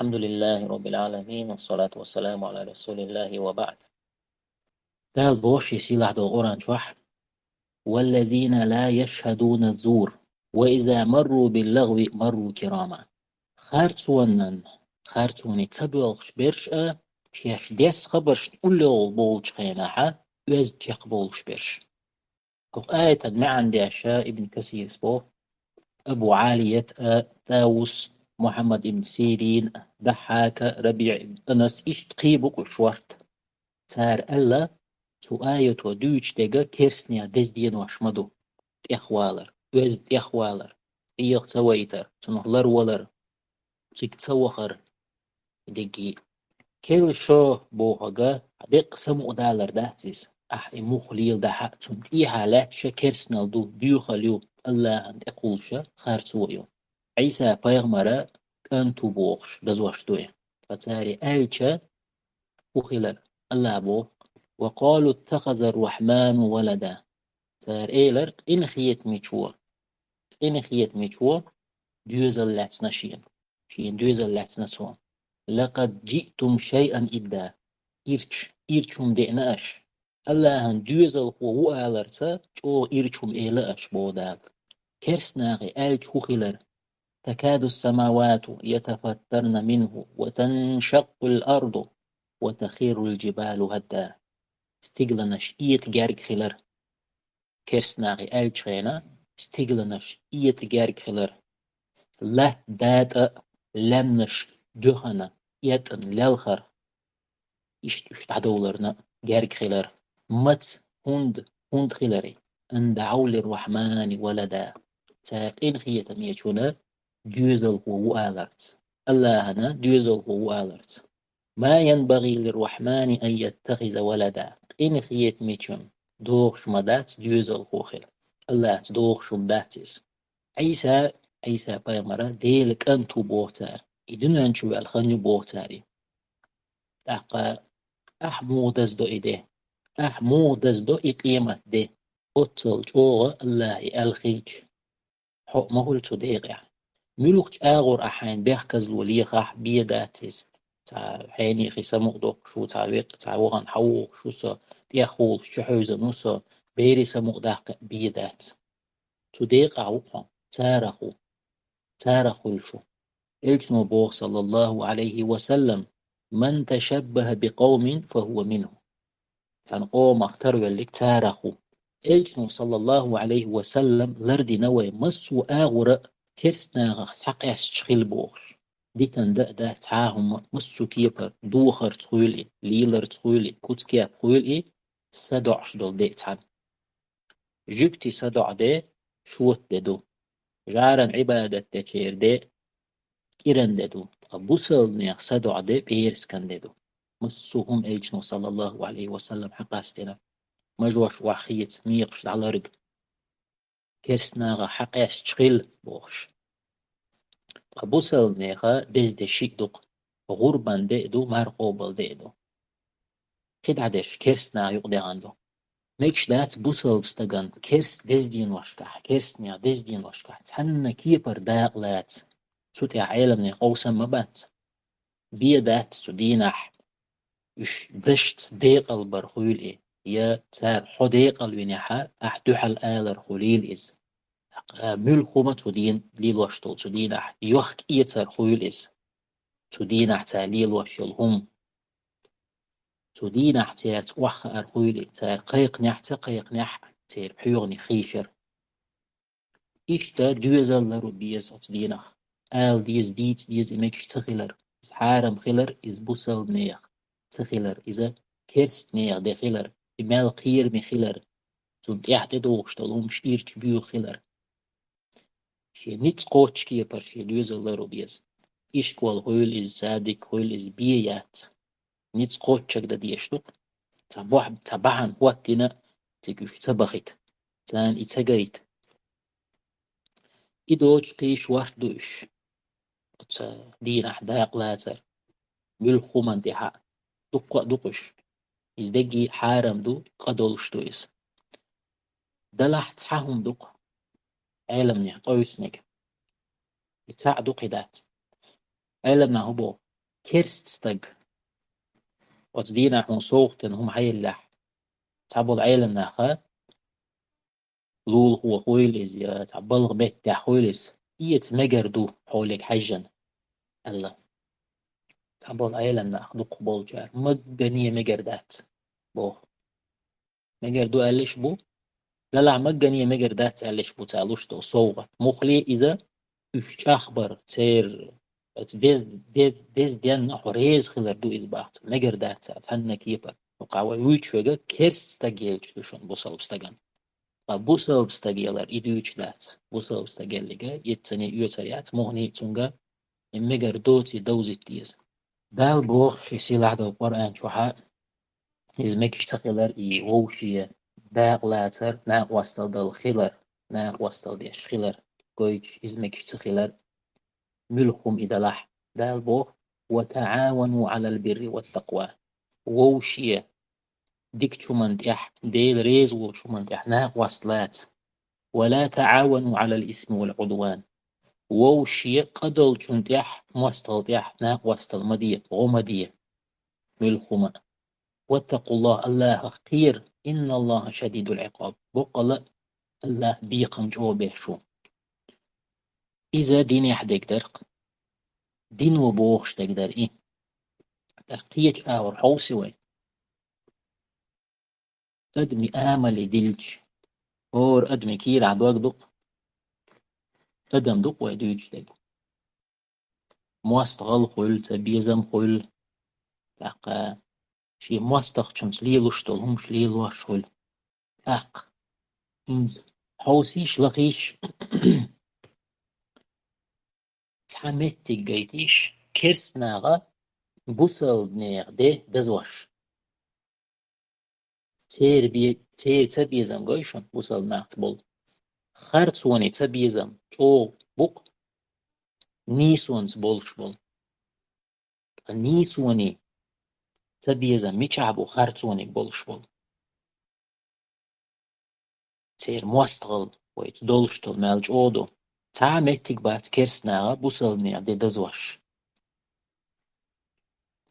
الحمد لله رب العالمين والصلاة والسلام على رسول الله وبعد. قال بوش يسيل عدو أوران شوح والذين لا يشهدون الزور وإذا مروا باللغو مروا كراما. خارتونن خارتوني تسبلغش برشا شيش ديس خبرش أولو بولش خيناحا ويز تيق بولش برش. آية ما عندي أشياء ابن كثير سبو أبو عالية طاووس محمد ابن سيرين ضحاك ربيع ابن أنس إيش تقيبك وشورت صار ألا تو آية تو دوش دقا كيرسنيا دزدين واشمدو تيخوالر ويز تيخوالر إيخ تسويتر تنهلر ولر تيك تسوخر دقي كل شو بوهجا دق سمو دالر داتيس مخليل دحا تنت حالات شكرسنال دو خليو الله عند أقولش خارتويو عيسى بيغمرة أنتو بوخش دزوشتوي فتاري ألشا وخلال الله بو وقالوا اتخذ الرحمن ولدا تار إيلر إن خيت ميشوا دوزل لاتسنا شين دوزل لاتسنا سوان لقد جئتم شيئا إدا إرشم دعناش الله هن دوزل هو آلرتا جو إرشم إيلاش بوداب كرسناغي ألش خلال تكاد السماوات يتفطرن منه وتنشق الأرض وتخير الجبال هدا استيغلنش إيت جارج خلر كرسناغي ألشينا استيغلنش إيت جارج خلر لا داد لمنش دهنا يتن للخر إشت عدولرنا جارج خلر مت هند خلري أن دعوا للرحمن ولدا تاقين خية ميشونا دوزل هو آلرت الله هنا دوزل هو آلرت ما ينبغي للرحمن أن يتخذ ولدا إن خيت ميشون دوغش مدات دوزل هو خير الله دوغش مداتيس عيسى بيمرا ديلك أنتو بوتار إدن أنشو الخنو بوتاري أحقا أحمودز دو إده أحمودز دو إقيمة ده أتل جوغ الله الخيج حق مهول تديغ ملوك آغور أحين بيحكز الوليخ بيداتيز تا حيني خيسمو دوك شو تعوغن حوغ شو سا تيخول شحوزة نوسا بيري سمو داق بيدات تديق عوقا تارخو الشو إلكنو بوغ صلى الله عليه وسلم من تشبه بقوم فهو منه كان قوم اختاروا يليك تارخو إلكنو صلى الله عليه وسلم لردي نوي مسو آغور كرسنا ساق يسشخيل بوغش دي كان دا تعاهم مسو كيبر دوخر تخولي ليلر تخولي كوتكيا تخولي سدعش دول دي تعان جوكتي سدع دي شوت دو جارن عبادة تشير دي كيرن دو أبوسل نيخ سدع دي بيرسكن دو مسوهم إلجنو صلى الله عليه وسلم حقاستنا مجوش وحيت ميقش على رق كرسنا حقاس تشخيل بوغش أبوسل نيخا بزد شيدوق غربان دو مرقوبل دو كد عدش كرسنا يقضي عنده ميكش دات بوسل بستغن كرس دزدين وشكح كرسنيا دزدين وشكح تحنن كيبر داقلات سوتي عالم نيقوسا مبات بيدات تدينح يش بشت ديقل برخول يا تار حديقل وينحا أحدوح الآلر خليل إز ملخومة تدين ليل وشتل تدينح يوخك إيتر خليل إز تدينح تاليل وشلهم تدينح تار توخ أرخليل تار قيقنح تقيقنح تار بحيغني خيشر إيش دا دوزل لرو بيز تدينح آل ديز إمكش تخيلر حارم خيلر إز بوسل نيخ تخيلر إذا كرست نيخ دي خيلر إمال قير مي خيلر تون تحت دوغش تلوم شيرش بيو خيلر شي نيت قوتش كيبر شي دوزل لرو بيز إيش كوال هول إز صادق هول إز بيات نيت قوتشك دا ديشتوك تبعن وقتنا تيجوش تبخيت تان إتساقريت إدوش قيش واحد دوش دين أحداق لاتر بالخومن ديها دقش إزدقي حارم دو قدولش دويس دلح تحاهم دق عالم نه قوس نك يتاع دقي دات عالمنا هبو كيرستستج وتدينا حون صوغتن هم حي اللح تعبول عيلن ناخا لول هو خويل إز يا تعبالغ بيت تاع خويلس إيت مجردو حولك حجن الله تعبول عيلن ناخ دو قبول جار مجنية مجردات بو مجردو قالش بو لا لا مجنية مجردات قالش بو تعلوش تو صوغة مخلي إذا üç أخبر تير ديز ديان حريز خلر دو إزباحت مجر دات هن كيبر وقاوة ويتشوغا كيرس تاجيل جدوشون بوصل بستاجان بوصل بستاجيلر إدويتش دات بوصل بستاجيلجا يتسني يوتسيات مهني تونغا مجر دوتي دوزيت ديز دال بوخ في سيلاح دو القرآن شوحا إز مكش تقيلر إي ووشية داق لاتر ناق وستل دل خيلر ناق وستل ديش خيلر كويش إز مكش تقيلر ملكم إذا لح دال بوخ وتعاونوا على البر والتقوى ووشية ديك شمنت إح ديل ريز وشمنت إح ناق وصلات ولا تعاونوا على الإثم والعدوان ووشية قدل شنت إح مستل إح ناق وصل مدية غمدية ملكم واتقوا الله خير إن الله شديد العقاب بقل الله بيقم جوابه شو إذا دين يحدك درق دين وبوخش تقدر إيه تحقيق آور حوسي وين أدمي آمل دلج اور أدمي كير عدوك دق أدم دق ويدوج دق مواستغل خل تبيزم خل تاقا شي مواستغ شمس ليل وشتل همش ليل وشل أق إنز حوسيش لقيش تحمتك جيتيش كيرس ناغا بوصل بنيغ ده دزوش تير تبيزم جيشن بوصل ناغت بول خارتوني تبيزم جو بوق نيسونز بولش بول نيسوني تبيزم ميشعبو خارتوني بولش بول تير موستغل ويت دولشتل مالج اودو تا متك بات كيرسناغا بوصلني دي دزوش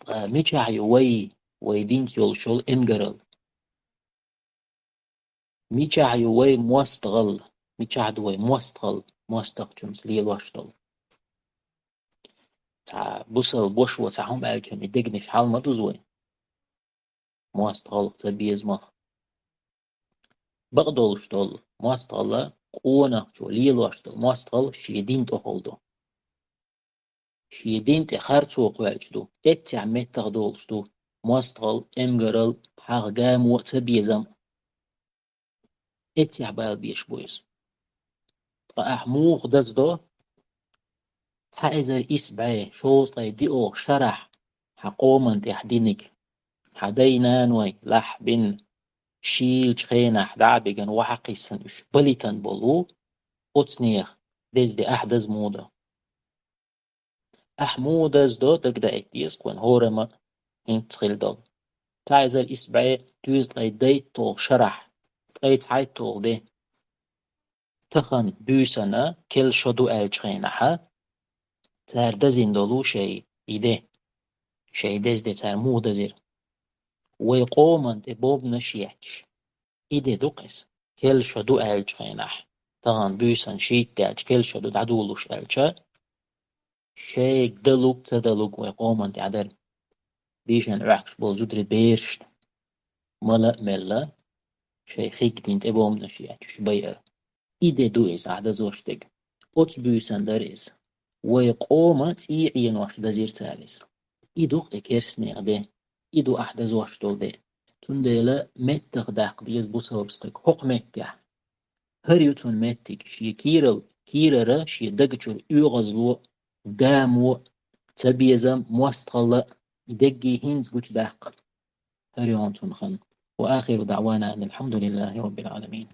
ميشعي ويدينك يولشول امجرل ميشعي موستغل ميشعد موستغ جمس ليل واشتل تا بوصل بوشو تاهم الكم يدقنش حال مدوزوي موستغل تبيز مخ بغدولشتل موستغل قونا جو ليل واشتل موستغل شيدين تخلدو شيدين تخارتو قوالجدو اتع متغدولشتو موستغل امجرل حاغام وتبيزم اتع بال بيش بويز فأحموخ دزدو تايزر إسبعي شوطي ديو شرح حقومن تحدينك حدينا نوي لح بن شيل خينا حدعبجن وحقيسن اش بليتن بولو أتنيخ دي أحدث موضة أحمودز دو تقدر يسقون هورما انت خلدو تايزر إسبعي دوز لي ديتو شرح تايتو دي تخن بوسنا كل شدو الجخينها تار دزين دولو شي إيده شي دي تار مودزير ويقومن تبوب نشيحش إيده دوقس كل شدو الجخينح تخن بوسن شيت تاج كل شدو دعدولوش الجا شيك دلوك تدلوك ويقومن تعدر بيشن رحش بول زودري بيرشت ملا شي خيك دين تبوم نشيحش بيئر إيده دوئس عدا زوشتك أوت بوسن داريس ويقومت إيعين واحدة زير تاليس إيدوق كيرسني غدي إيدو أحدى زواشتول دي تنديلا متق داق ديز بوسوبستك حق متح هريوتون متك شي كيرر شي دقجر يغزلو قامو تبيزم موستغل دقي هينز قج داق هريوتون خن وآخر دعوانا أن الحمد لله رب العالمين